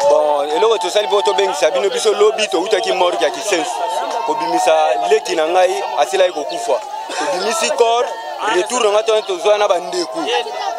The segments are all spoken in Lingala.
Bon, et là, tu sais, il Sabino biso lobby to utaki mort qui a sense. Kobimisa leki na ngai asila iko kufa. Kobimisi corps retour na to to zwana bandeku.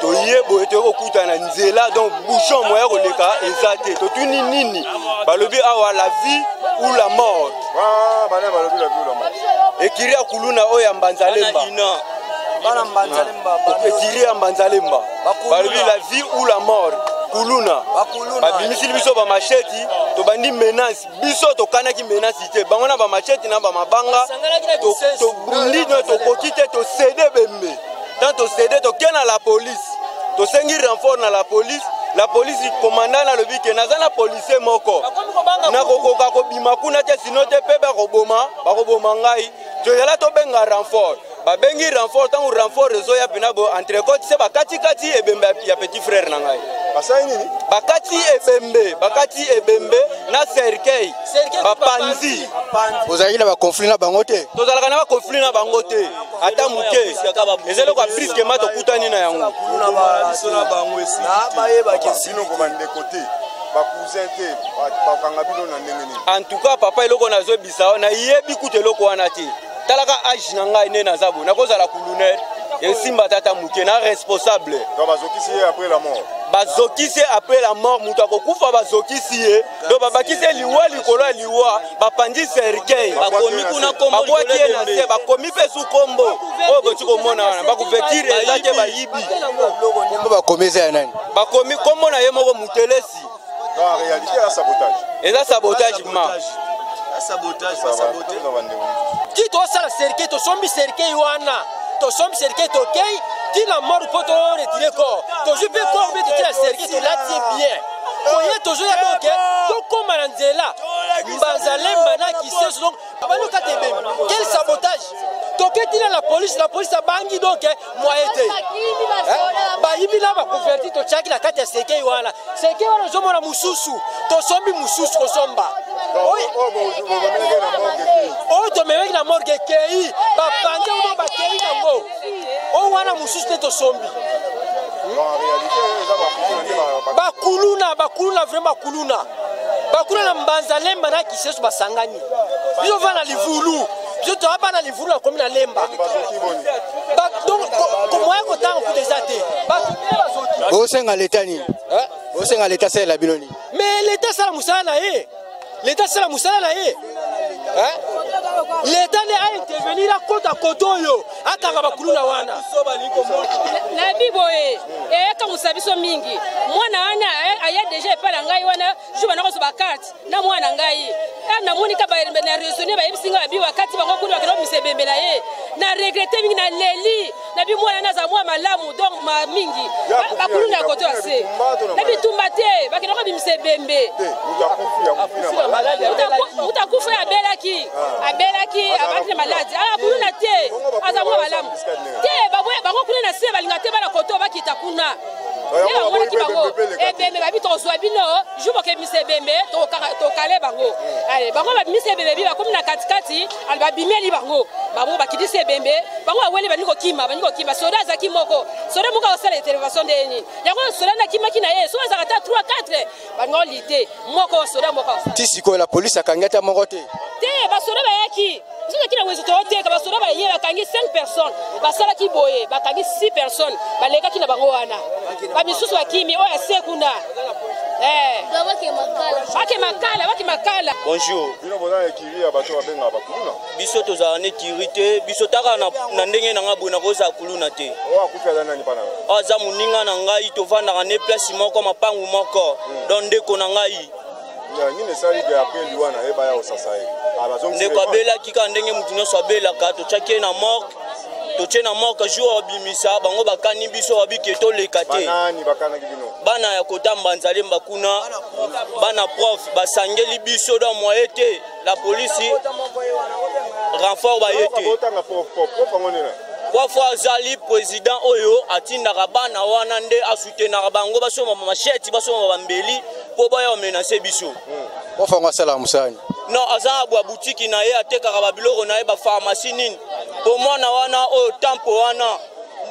To yebo eto okuta na nzela donc bouchon moya ko leka ezate. To tuni nini balobi awa la vie ou la mort. Ah, bana balobi la vie ou la mort. Ekiria kuluna oya mbanzalemba. Bana mbanzalemba. Ekiria mbanzalemba. Balobi la vie ou la mort. Kuluna babimisi biso ba macheti to bandi menace biso to kanaki menace te bangona ba macheti na ba mabanga to bundi no to kokite to céder bembe tant to céder to kena la police to sengi renfort na la police commandant na lobi ke nazana policier moko na kokoka ko bima kuna te sinote pe ba koboma ngai to yala to benga renfort ba bengi renfort tant renfort réseau ya penabo entre côte c'est ba kati ebembe ya petit frère na ngai bakati ebembe na cercueil bapanzi ozali na ba conflit na bango te tozalaka na ba conflit na bango te ata muke ezelo kwa briske mato kutani na yango na bango esi na bayeba kesino komande côté ba cousin te ba kanga bino na ndenge ni en tout cas papa eloko nazo bisao na yebi kutelo wana te talaka age na ngai ne nazabo nakozala kuluner esimba tata muke na responsable donc bazokisi après la mort bazokisi après la mort mutu akokufa bazokisi ye donc babakisi liwa likolo ya liwa bapandi cercueil bakomi kuna kombo bakwaki ye na se bakomi mpe su kombo oyo boti komona wana bakuvekire eza te bayibi bakomi eza ya nani bakomi kombo na ye moko mutelesi en réalité ya sabotage eza sabotage ma sabotage qui doit ça la cercueil to sombi cercueil wana to sombi cercueil to kei qui la mort pour to retirer corps to je peux corps mais tu la cercueil to la tie bien oye to je ya donc to koma na nzela mbanzalemba na ki se donc abano katebe quel sabotage to keti la police a bangi donc moyen te ba yibila ba converti to chaki la kati ya cercueil wana zo mona mususu to sombi mususu ko somba oh to meweki na morgue kei ba pande uno ba kei nango oh wana mususu te to sombi bakuluna vraiment bakuluna mbanzalemba na kisesu basangani biso va na livulu biso to ba na livulu na komi na lemba donc comment ko tango pour des athées osenga leta nini osenga leta sala biloni mais leta sala musala na ye l'État a intervenu à côté à Kotoyo, à Karabakuluna wana. La Biboé, et comme vous savez, so mingi. Moi, na aya déjà pas l'angai wana, je vais n'avoir carte. Na moi n'angai. Na monika ba na raisonner ba ibisinga ba biwa kati ba ngokulu bakelo misebembe na ye. Na regretter mingi na leli. Na bi moi na za moi malamu donc ma mingi. Ba kuluna Kotoyo ase. Na bi tumbate, ba kelo misebembe. Utakufa ya belaki abandi maladi kuluna te azamwa malamu te bango kuna na se balinga te bana koto bakita kuna eba ngona ki bango ebembe babito ozwa bino jubo ke misebembe to kale bango ale bango ba misebembe biba komina katikati al babimeli bango bakidi sebembe bango awele baniko kima soda zaki moko soda muka osala intervention deni yango soda na kima kina ye so azakata 3 4 bango lite moko soda moko tisiko la police akangata moko te basoda bayaki soki kina wezo toteka basoda baye bakangi 5 personnes basala ki boye bakangi 6 personnes baleka kina bango wana bamisusu bakimi oya sekunda baki makala bonjour bino bona ekiri abato babenga bakuluna biso tozala ne tirite biso taka na ndenge na nga bona koza kuluna te akufi ala nani pana aza muninga na ngai tovandaka ne place moko mapangu moko don ndeko na ngai nini sali ke après liwana eba ya osasa ye ndeko abelaki ka ndenge mutu nyonso abelaka totyaki na morgue totie na morgue jour obimisa bango bakani biso babiki toleka te bana ya kota mbanzalemba kuna bana prof basangeli biso da moye te la police renfort baye te 3 fois azali président oyo atindaka bana wana nde asoutenaka bango basoma machete basoma bambeli po baya menacer biso. Ofanga sala musani. Non, aza bwa boutique na ye atekaka ba biloko na ye ba pharmacie nini. Po mwana wana oyo tempo wana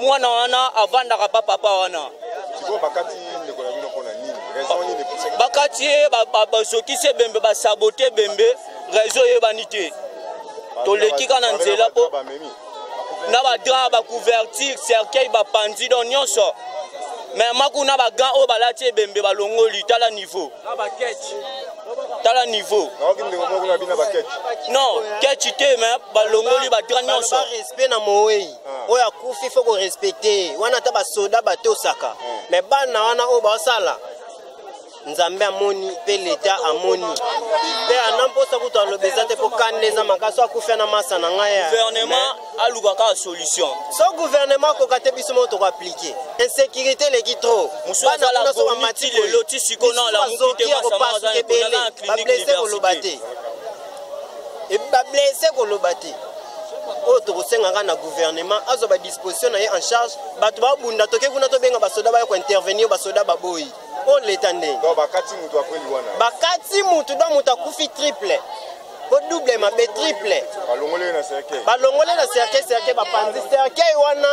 mwana wana avandaka papa wana. Siko bakati ndeko na bino pona nini? Raison nini pour bakati ye bazokise bembe basabote bembe raison ye banite. Toleki kana nzela po na badra bakouverture cercueil bapandi don nyonso. Mais makuna bagan o balati bembe balongoli tala niveau. Tala niveau. Non, ketch te mais balongoli badra nyonso. Respect na moyi. Oya kufi faut respecter. Wana ta ba soda bato saka. Mais bana wana o ba sala. Nzambe amoni pe leta amoni pe anamposa kuto alobeza te po kaneza makaso akufa na masa na ngai gouvernement alukaka solution so gouvernement ko kate biso mo to appliquer insécurité leki trop bana na so mati le loti sikona la mukite masa za na clinique université et ba blessé ko lobate o to kosenga na gouvernement azo ba disposition na en charge bato ba bunda toke kuna to benga basoda ba ko intervenir basoda baboyi. On l'étendait. Donc, bakati mutu après liwana. Bakati mutu donc mutu akufi triple. Ko double ma be triple. Balongole na cercueil. Balongole na cercueil ba pandi cercueil wana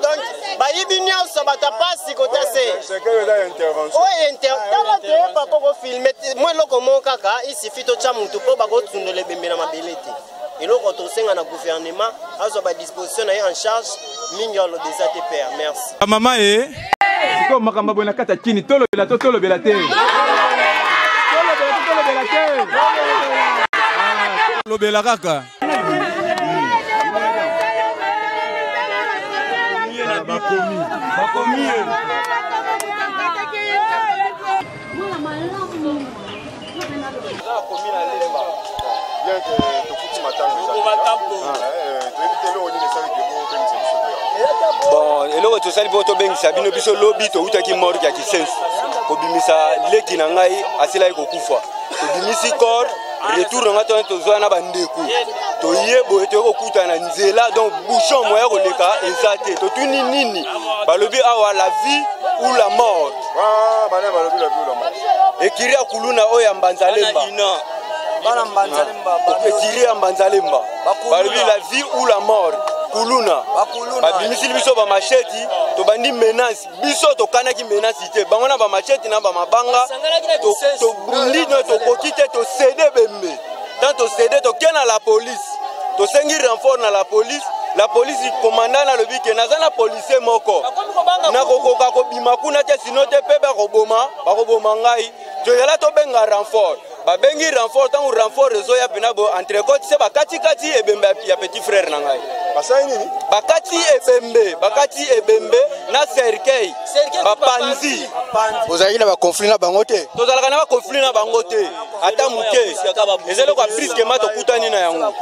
donc ba yibinya so bata pasi ko tase. Cercueil da intervention. Oh intervention pas ko filmer. Moi loko mon kaka ici fito cha mutu po ba ko tsundole bembe na mabelete. Et là, quand on sait que le gouvernement a disposition en charge, mignolo des ATPR. Merci. Maman est comme Makamba Bonakata Kini, Tolo Belato, Tolo Belate. Tolo Belakaka. Bon, eloko tosali po tobengisa bino biso lobi toutaki mort ya kisensu kobimisa leki na ngai asilaki kokufa tobimisi corps retour na ngai tozwa na bandeko toye boye tokokuta na nzela donc bouchon moya koleka eza te totuni nini balobi awa la vie ou la mort bana balobi la vie ou la mort ekiri ya kuluna oyo ya mbanzalemba Bana mbanzalemba ekiri ya mbanzalemba balobi la vie ou la mort kuluna babimisili biso bamacheti tobandi menace biso tokanaki menace te bango na bamacheti na bamabanga tobundi tokoki te tosede bembe tant tosede toke na la police tosengi renfort na la police commandant alobi ke naza na policier moko nakokoka kobima kuna te sino te mpe bakoboma ngai toyela tobenga renfort babengi renfort ntango renfort ezoya pena bo entrecôte se bakatikati ebembe ya petit frère na ngai bakati ebembe na cercueil bapanzi ozalaki na baconflit na bango te tozalaka na baconflit na bango te ata moke ezaloko ya briskema tokutani na yango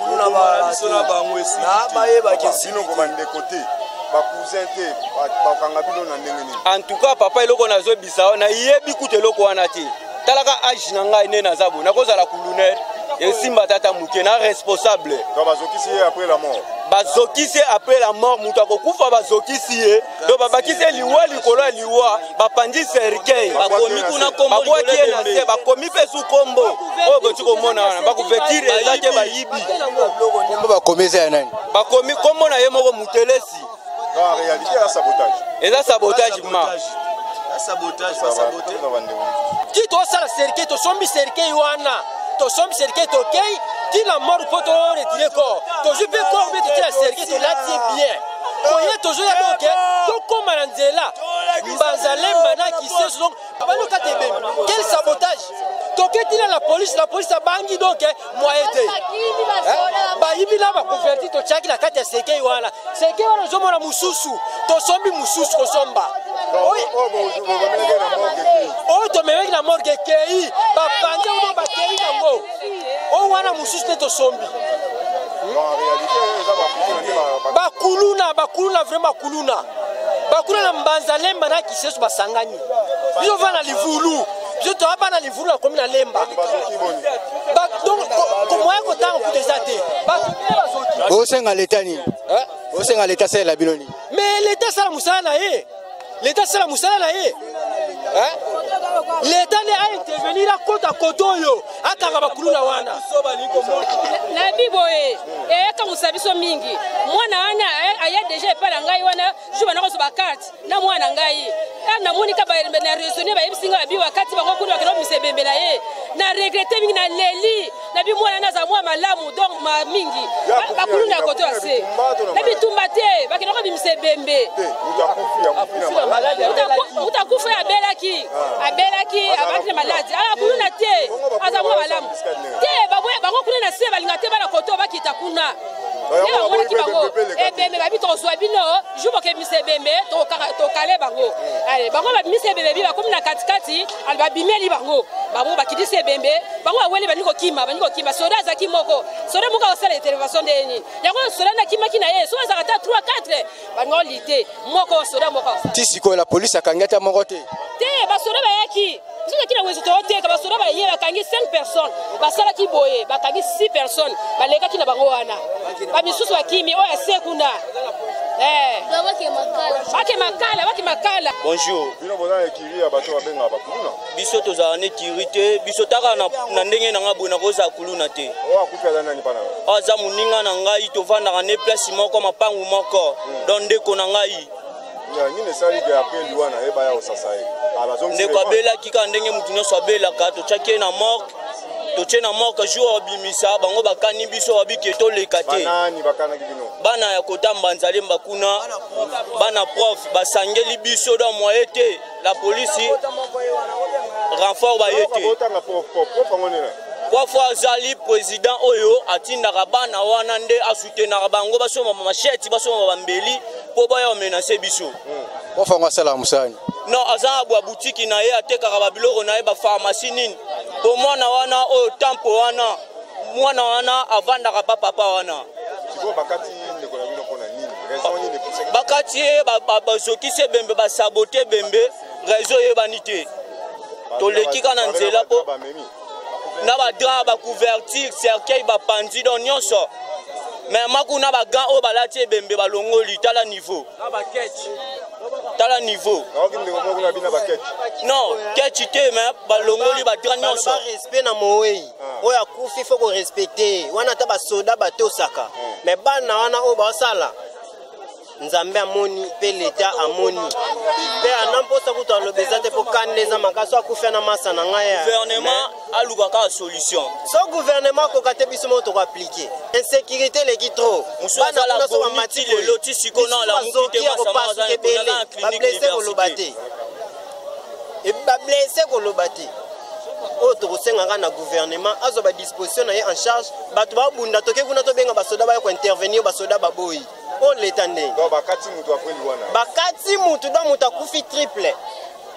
en tout cas papa eloko nazobisa nayebi kuta eloko wana te talaka age na ngai nde naza boye nakozala kulunaire esimba tata moke na responsable bazokisi après la mort mutu akokufa bazokisi ye donc babakisi liwa likolo ya liwa bapandi cercueil babwaki ye na se bakomi mpe su kombo oyo boti komona wana bakouverture eza te bayibi kombo bakomi eza ya nani bakomi kombo na ye moko mutelesi eza sabotage ma Qui doit ça la cercueil, to sombi cercueil wana, to sombi cercueil to kei, ti la mort pour te retirer corps. To je peux corps mais tu la cercueil to la tie bien. Oye to je ya donc to comme anzela. Mbanzalemba na qui c'est donc abano katebe. Quel sabotage. To keti la police a bangi donc moi été. Ba yibila ba converti to chaki la kati ya cercueil wana. Cercueil wana zo mona mususu, to sombi mususu ko somba. Oh, to meweki na morgue kei, bapande uno bakei nango. Oh, wana mususu neto sombi. Bakuluna vraiment kuluna. Bakuluna mbanzalemba na kisesu basangani. Biso vana livulu. Biso to hapa na livulu na komi na lemba. Donc, comment est-ce que tu as fait? Osenga leta nini? osenga leta sala biloni mais leta sala musala na ye leta sala musala na ye leta ne a intervenir akota kotoyo akanga bakuluna wana na biboye ekangusa biso mingi mwana wana aya deja epala ngai wana juba nakoso bakarte na mwana ngai namoni ka na raisonner bayebisinga babi wakati bango kuni bakelo misebembela ye na regrette mingi na leli na bi mwana naza mwa malamu donc ma mingi bakuluna ya koto ase na bitumba te bakelo ko bimisebembe utakufa ya abelaki abaki maladi akuluna te aza mwa malamu te bango kuna na se balinga te bana koto bakita kuna ebangonaki bango ebembe babi tozwa bino jubo ke misebembe tokale bango bango misebembe bi bakomi na katikati babimeli bango bango bakidisi ebembe bango awele baniko kima soda azaki moko soda moko akosala intervention ndeni yango soda nakimaki na ye so azaka ta 3-4 bango lite moko soda moko ti sikoyo la polisi akangi ta moko te basoda bayaki soki na wezo toteka basoda baye bakangi 5 personnes basalaki boye bakangi 6 personnes balekaki na bango wana bamisusu bakimi oyo ase kuna bake makala bonjour bino boza ekiri ya bato babenga bakuluna biso tozala ne kiri te biso taka na ndenge na nga boye nakozala kuluna te oyo akufi aza nani pana aza moninga na ngai tovandaka ne place moko mapangu moko don ndeko na ngai nini esaliki apres liwana ebaya osasa ye ndeko abelaki kaka ndenge motu nyonso abelaka totyaki ye na morke totie na morke jour abimisa bango bakani biso babiki etoleka te bana ya kotamba Nzalemba kuna bana prof basangeli biso da moye te la polisi renfort baye te fois azali président oyo atindaka bana wana nde asoutenaka bango basoma machete basoma bambeli po baya menacer biso ofango asala musani non aza bwa boutique na ye atekaka babiloko na ye ba pharmacie nini po mwana wana oyo tempo wana mwana wana avandaka pa papa wana bakati ye bazokisi bembe basabote bembe réseau yebani te toleki ka na nzela po na badra bacouverture cercueil bapandi don nyonso mais makuna bagan oyo balati ebembe balongoli tala niveau non kechi te mais balongoli badra nyonso respect na moyi oyo akufi faut ko respecter wana ta basoda batosaka mais bana wana oyo basala Nzambe amoni pe leta amoni pe anamposa kuto alobeza te po kaneza makaso akufa na masa na ngaya gouvernement aluka ka solution so gouvernement ko kate biso mo to ko appliquer insécurité leki trop bana la so mati le loti sikona la mukite masa maza na clinique université et ba blessé ko lobate o to kosenga na gouvernement azo ba disposition na ye en charge bato ba bunda toke kuna to benga basoda ba ko intervenir basoda baboyi o letande donc bakati mutu akweli wana bakati mutu do mutu akufi triple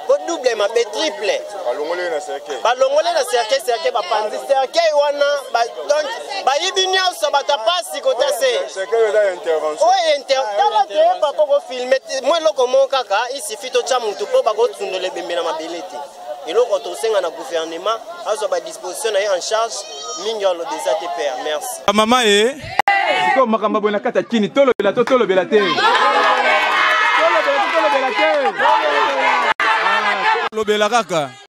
ko double ma be triple balongole na cercueil bapanzi cercueil wana ba donc ba yibinyo so batapasi ko tase cercueil da intervention o intervention te papa ko filmer moi loko mo kaka ici fito cha mutu po ba ko tundole bembe na mabelete eloko to senga na gouvernement azo ba disposition na en charge mingolo des ATPR merci mama ko makamba bona kata kini tolobela te tolobela kaka